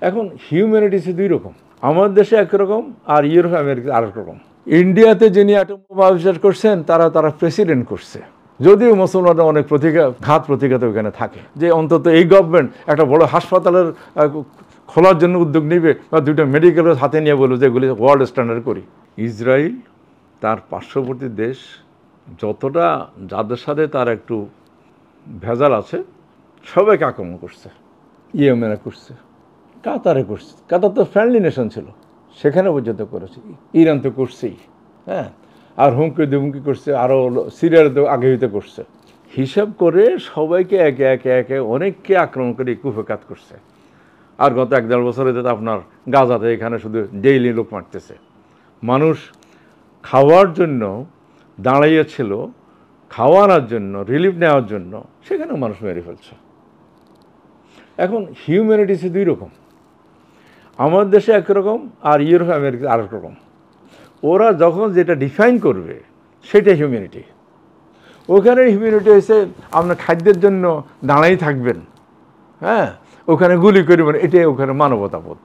এখন হিউম্যানিটিসে দুই রকম, আমাদের দেশে একরকম আর ইউরোপ আমেরিকা আরেক রকম। ইন্ডিয়াতে যিনি অ্যাটম বোমা আবিষ্কার করছেন তারা প্রেসিডেন্ট করছে, যদিও মুসলমানরা অনেক ঘাত প্রতিঘাত ওখানে থাকে, যে অন্তত এই গভর্নমেন্ট একটা বড় হাসপাতালের খোলার জন্য উদ্যোগ নিবে বা দুটো মেডিকেলের হাতে নিয়ে বলবে যে এগুলি ওয়ার্ল্ড স্ট্যান্ডার্ড করি। ইসরায়েল তার পার্শ্ববর্তী দেশ যতটা যাদের সাথে তার একটু ভেজাল আছে সবাইকে আক্রমণ করছে, ইয়েমেনে করছে, কাতারে করছে, কাতার তো ফ্রেন্ডলি নেশন ছিল, সেখানে পর্যন্ত করেছে, ইরান তো করছেই, হ্যাঁ, আর হুমকি দুমকি করছে, আরও সিরিয়ার তো আগে হইতে করছে। হিসাব করে সবাইকে একে একে একে অনেককে আক্রমণ করে কুফেকাত করছে। আর গত 1-1.5 বছরে তো আপনার গাজাতে এখানে শুধু ডেইলি লোক মারতেছে। মানুষ খাওয়ার জন্য দাঁড়াইয়েছিল, খাওয়ানোর জন্য, রিলিফ নেওয়ার জন্য, সেখানেও মানুষ মেরে ফেলছে। এখন হিউম্যানিটিসে দুই রকম, আমাদের দেশে একরকম আর ইউরোপ আমেরিকা আরেক রকম। ওরা যখন যেটা ডিফাইন করবে সেটা হিউম্যানিটি। ওখানে হিউম্যানিটি হয়েছে আপনার খাদ্যের জন্য দাঁড়াই থাকবেন, হ্যাঁ, ওখানে গুলি করবেন, এটাই ওখানে মানবতাবোধ।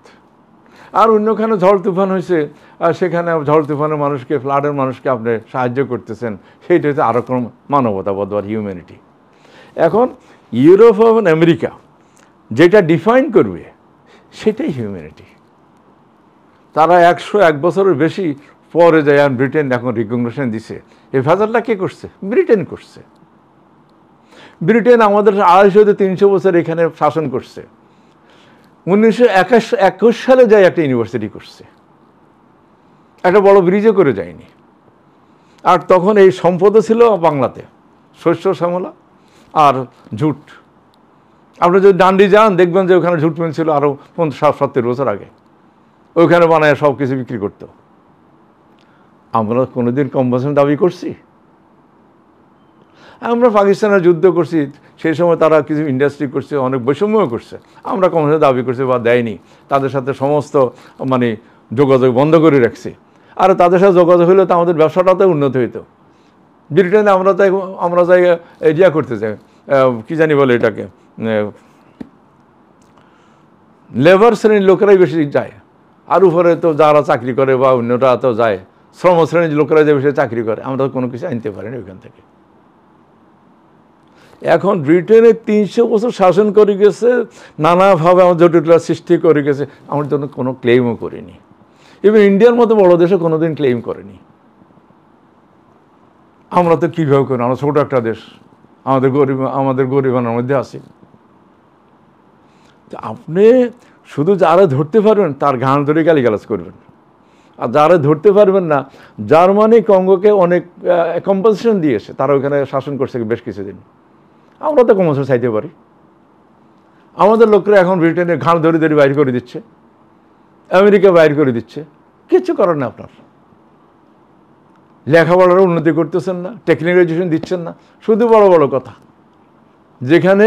আর অন্যখানে ঝড় তুফান হয়েছে, আর সেখানে ঝড় তুফানের মানুষকে, ফ্লাডের মানুষকে আপনি সাহায্য করতেছেন, সেইটা হচ্ছে আরও কোনো মানবতাবোধ বা হিউম্যানিটি। এখন ইউরোপ এবং আমেরিকা যেটা ডিফাইন করবে সেটাই হিউম্যানিটি। তারা 101 বছরের বেশি পরে যায়, আর ব্রিটেন এখন রিকগনিশন দিছে। এই ভেজালটা কে করছে? ব্রিটেন করছে। ব্রিটেন আমাদের 250-300 বছর এখানে শাসন করছে। 1921 সালে যায় একটা ইউনিভার্সিটি করছে, একটা বড় ব্রিজও করে যায়নি। আর তখন এই সম্পদও ছিল বাংলাতে, শস্য শ্যামলা আর ঝুট। আপনি যদি ডান্ডি যান দেখবেন যে ওখানে ঝুট মিল ছিল আরও 50-70 বছর আগে, ওইখানে বানায় সব কিছু বিক্রি করতো। আমরা কোনোদিন কম্পেনসেশন দাবি করছি? আমরা পাকিস্তানের যুদ্ধ করছি, সেই সময় তারা কিছু ইন্ডাস্ট্রি করছে, অনেক বৈষম্যও করছে, আমরা কম্পেনসেশন দাবি করছি বা দেয়নি। তাদের সাথে সমস্ত যোগাযোগ বন্ধ করে রাখছি। আর তাদের সাথে যোগাযোগ হলে তো আমাদের ব্যবসাটাতে উন্নত হইতো। ব্রিটেনে আমরা যাই এরিয়া করতে চাই, কী জানি বলে এটাকে, লেবার শ্রেণীর লোকেরাই বেশি যায়, আর উপরে তো যারা চাকরি করে বা অন্যরা তো যায়, শ্রম শ্রেণীর লোকেরা যে বেশি চাকরি করে, আমরা কোনো কিছু আনতে পারিনি ওইখান থেকে। এখন ব্রিটেনে 300 বছর শাসন করে গেছে, নানাভাবে আমার জটিলতা সৃষ্টি করে গেছে, আমার জন্য কোনো ক্লেইমও করিনি। ইভেন ইন্ডিয়ার মতো বড় দেশে কোনোদিন ক্লেইম করেনি। আমরা তো কীভাবে করি, আমরা ছোটো একটা দেশ, আমাদের গরিবানার মধ্যে আছি। তো আপনি শুধু যারা ধরতে পারবেন তার ঘাড় ধরে গালিগালাজ করবেন, আর যারা ধরতে পারবেন না, জার্মানি কঙ্গোকে অনেক কম্পেনসেশন দিয়েছে, তারা ওখানে শাসন করছে বেশ কিছুদিন। আমরা তো কম্পেনসেশন চাইতে পারি। আমাদের লোকরা এখন ব্রিটেনের ঘাড় ধরে ধরে বাইর করে দিচ্ছে, আমেরিকা বাইর করে দিচ্ছে, কিচ্ছু করার না। আপনার লেখাপড়ার উন্নতি করতেছেন না, টেকনিক্যালাইজেশন দিচ্ছেন না, শুধু বড় বড় কথা। যেখানে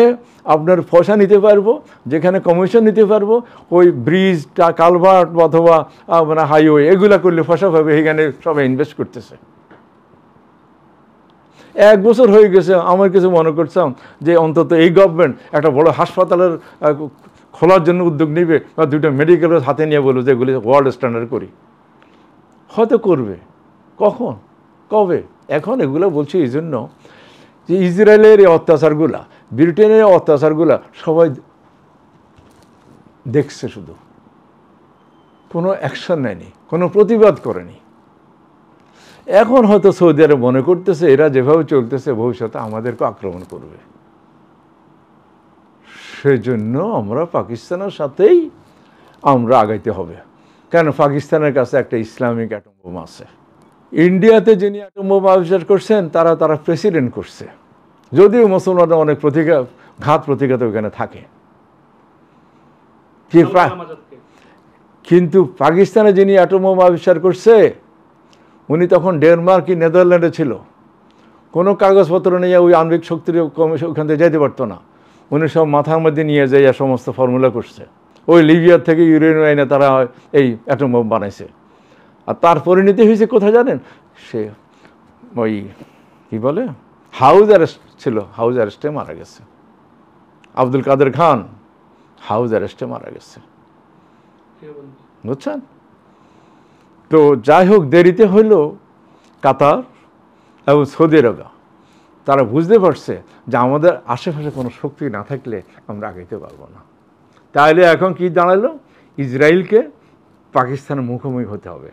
আপনার পয়সা নিতে পারবো, যেখানে কমিশন নিতে পারবো, ওই ব্রিজ, কালভার্ট অথবা হাইওয়ে এগুলা করলে পয়সা পাবে, এখানে সবাই ইনভেস্ট করতেছে। 1 বছর হয়ে গেছে, আমার কিছু মনে করছিলাম যে অন্তত এই গভর্নমেন্ট একটা বড় হাসপাতালের খোলার জন্য উদ্যোগ নিবে বা দুটো মেডিকেলের হাতে নিয়ে বলবে যে এগুলি ওয়ার্ল্ড স্ট্যান্ডার্ড করি। হয়তো করবে, কখন, কবে? এখন এগুলো বলছি এই জন্য যে ইসরায়েলের এই অত্যাচারগুলা, ব্রিটেনের অত্যাচারগুলা সবাই দেখছে, শুধু কোনো অ্যাকশন নেয়নি, কোনো প্রতিবাদ করেনি। এখন হয়তো সৌদি আরব মনে করতেছে এরা যেভাবে চলতেছে ভবিষ্যতে আমাদেরকে আক্রমণ করবে, সেজন্য আমরা পাকিস্তানের সাথেই আমরা আগাইতে হবে। কেন? পাকিস্তানের কাছে একটা ইসলামিক অ্যাটম বোমা আছে। ইন্ডিয়াতে যিনি অ্যাটম বোমা আবিষ্কার করছেন তারা প্রেসিডেন্ট করছে, যদিও মুসলমানরা অনেক ঘাত প্রতিঘাত ওখানে থাকে। কিন্তু পাকিস্তানে যিনি অ্যাটম বোমা আবিষ্কার করছে উনি তখন ডেনমার্ক কি নেদারল্যান্ডে ছিল, কোনো কাগজপত্র নিয়ে ওই আণবিক শক্তির ওখান থেকে যেতে পারতো না। উনি সব মাথার মধ্যে নিয়ে যাইয়া সমস্ত ফর্মুলা করছে। ওই লিবিয়ার থেকে ইউরেনিয়াম এনে তারা এই অ্যাটম বোম বানাইছে। আর তার পরিণতি হয়েছে কোথায় জানেন? সে ওই কী বলে হাউস অ্যারেস্ট ছিল, হাউস অ্যারেস্টে মারা গেছে। আব্দুল কাদের খান হাউস অ্যারেস্টে মারা গেছে। বুঝছেন? তো যাই হোক, দেরিতে হইলেও কাতার এবং সৌদি আরব তারা বুঝতে পারছে যে আমাদের আশেপাশে কোনো শক্তি না থাকলে আমরা আগাইতে পারবো না। তাহলে এখন কি দাঁড়ালো? ইসরায়েলকে পাকিস্তানের মুখোমুখি হতে হবে।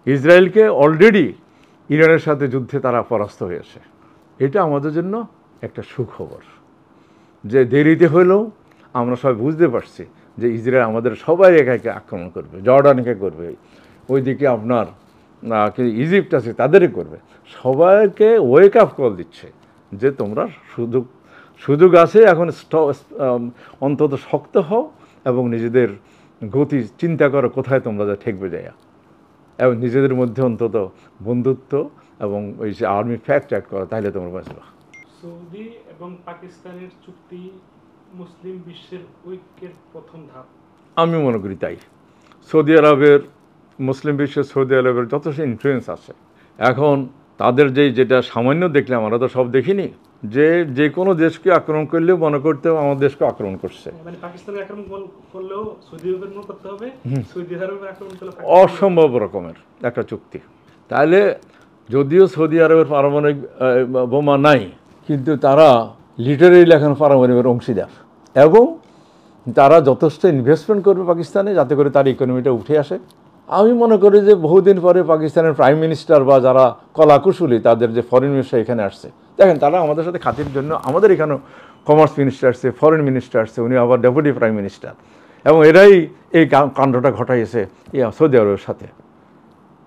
ইসরায়েলকে অলরেডি ইরানের সাথে যুদ্ধে তারা পরাস্ত হয়েছে। এটা আমাদের জন্য একটা সুখবর যে দেরিতে হলেও আমরা সবাই বুঝতে পারছি যে ইসরায়েল আমাদের সবাই একাকে আক্রমণ করবে, জর্ডানকে করবে, ওইদিকে আপনার ইজিপ্ট আছে তাদেরই করবে। সবাইকে ওয়েক আপ কল দিচ্ছে যে তোমরা সুযোগ আছে এখন, অন্তত শক্ত হও এবং নিজেদের গতি চিন্তা করো কোথায় তোমরা যা ঠেকবে যায়, এবং নিজেদের মধ্যে অন্তত বন্ধুত্ব এবং ওই যে আর্মি ফ্যাক্ট অ্যাড করো, তাহলে তোমরা বাঁচবা। সৌদি এবং পাকিস্তানের চুক্তি মুসলিম বিশ্বের ঐক্যের প্রথম ধাপ, আমি মনে করি তাই। সৌদি আরবের মুসলিম বিশ্বের সৌদি আরবের যথেষ্ট ইনফ্লুয়েন্স আছে এখন। তাদের যেটা সামান্য দেখলাম, আমরা তো সব দেখিনি, যে কোনো দেশকে আক্রমণ করলেও মনে করতে হবে আমার দেশকে আক্রমণ করছে। মানে পাকিস্তানের আক্রমণ করলেও সৌদি আরবের মনে করতে হবে সৌদি আরবের আক্রমণ করলে অসম্ভব রকমের একটা চুক্তি। তাহলে যদিও সৌদি আরবের পারমাণবিক বোমা নাই, কিন্তু তারা লিটারেলি এখন পারমাণবিকের অংশীদার, এবং তারা যথেষ্ট ইনভেস্টমেন্ট করবে পাকিস্তানে যাতে করে তার ইকোনমিটা উঠে আসে। আমি মনে করি যে বহুদিন পরে পাকিস্তানের প্রাইম মিনিস্টার বা যারা কলাকুশলী তাদের যে ফরেন মিনিস্টার এখানে আসছে, দেখেন তারা আমাদের সাথে খাতির জন্য আমাদের এখানেও কমার্স মিনিস্টার আসছে, ফরেন মিনিস্টার আসছে, উনি আবার ডেপুটি প্রাইম মিনিস্টার, এবং এরাই এই কাণ্ডটা ঘটাইছে সৌদি আরবের সাথে।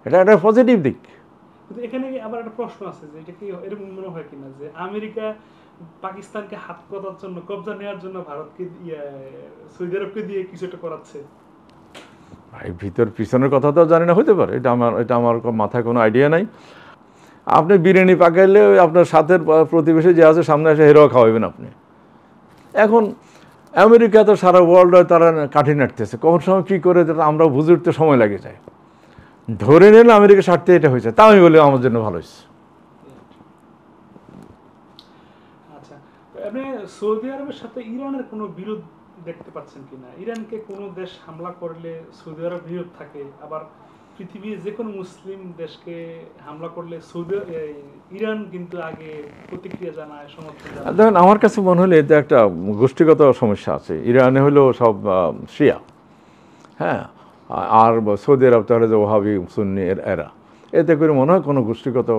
এটা একটা পজিটিভ দিক। কিন্তু এখানে আবার একটা প্রশ্ন আছে যে এটা কি এরকম মনে হয় কিনা যে আমেরিকা পাকিস্তানকে হাত করার জন্য, কবজা নেওয়ার জন্য ভারতকে সৌদি আরবকে দিয়ে কিছু একটা করাচ্ছে? ভাই ভিতর পিছনের কথা তো জানি না, হতে পারে, এটা আমার মাথায় কোনো আইডিয়া নাই। আপনি বিরিয়ানি পাকাইলে আপনার সাথের প্রতিবেশী যে আছে সামনে এসে হেরোয়া খাওয়াবেন আপনি। এখন আমেরিকা তো সারা ওয়ার্ল্ড তারা কাঠি নাড়তেছে, কোন সময় কী করে আমরা বুঝে উঠতে সময় লাগে যায়। ধরে নিন আমেরিকা স্বার্থে এটা হয়েছে, তা আমি বলি আমার জন্য ভালো হয়েছে। আচ্ছা, আপনি সৌদি আরবের সাথে ইরানের কোনো বিরোধ দেখতে পাচ্ছেন কিনা? ইরানকে কোনো দেশ হামলা করলে সৌদি আরব বিরোধ থাকে, আবার পৃথিবীর যে কোনো মুসলিম দেশকে হামলা করলে ইরান কিন্তু আগে প্রতিক্রিয়া জানায়, সমর্থন জানায়। দেখেন আমার কাছে মনে হলে এতে একটা গোষ্ঠীগত সমস্যা আছে। ইরানে হলো সব শিয়া, হ্যাঁ, আর সৌদি আরব তাহলে যে ওহাবি সুন্নি এরা, এতে করে মনে হয় কোনো গোষ্ঠীগত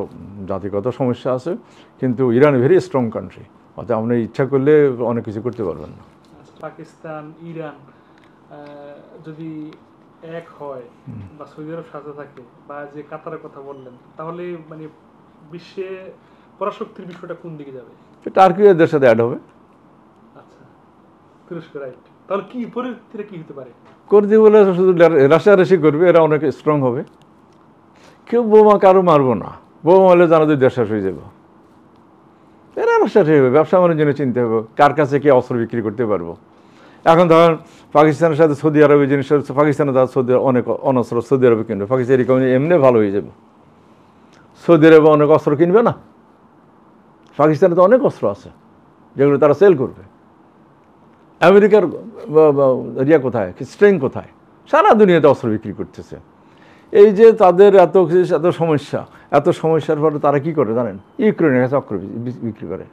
জাতিগত সমস্যা আছে। কিন্তু ইরান ভেরি স্ট্রং কান্ট্রি, অর্থাৎ আপনি ইচ্ছা করলে অনেক কিছু করতে পারবেন না। পাকিস্তান ইরান যদি এক হয় বা সৌদি আরব সাথে থাকে বা যে কাতারের কথা বললেন, তাহলে মানে বিশ্বে পরাশক্তির বিষয়টা কোন দিকে যাবে? টার্কি এদের সাথে অ্যাড হবে। আচ্ছা, তুরস্ক, রাইট। তাহলে কি পরিস্থিতিটা কি হতে পারে? করতে বলে শুধু রাশারাশি করবে, এরা অনেক স্ট্রং হবে। কেউ বোমা কারো মারবো না, বোমা হলে জানা যে দেশ শেষ হয়ে যাবো। এরা শেষ হয়ে যাবে, ব্যবসা বাণিজ্যের জন্য চিনতে হবে কার কাছে কে অস্ত্র বিক্রি করতে পারবো। এখন ধরেন পাকিস্তানের সাথে সৌদি আরবের জিনিস, পাকিস্তানে তার সৌদি অনেক অনস্ত্র সৌদি আরবে কিনবে, পাকিস্তান ইকোনমি এমনি ভালো হয়ে যাবে। সৌদি আরবে অনেক অস্ত্র কিনবে না, পাকিস্তানে তো অনেক অস্ত্র আছে যেগুলো তারা সেল করবে। আমেরিকার রিয়া কোথায়, স্ট্রেং কোথায়? সারা দুনিয়াতে অস্ত্র বিক্রি করতেছে। এই যে তাদের এত সমস্যা, এত সমস্যার পরে তারা কি করে জানেন? ইউক্রেনের কাছে অস্ত্র বিক্রি করে,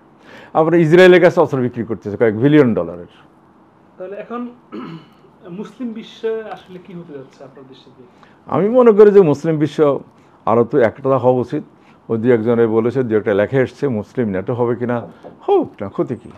আবার ইসরায়েলের কাছে অস্ত্র বিক্রি করতেছে $কয়েক বিলিয়ন। তাহলে এখন মুসলিম বিশ্ব আসলে কি হতে যাচ্ছে আপনার দৃষ্টিতে? আমি মনে করি যে মুসলিম বিশ্ব আরও তো একটা হওয়া উচিত। ওই দু একজনে বলেছে, দু একটা লেখা এসছে, মুসলিম নেটো হবে কিনা, হোক না, ক্ষতি কী।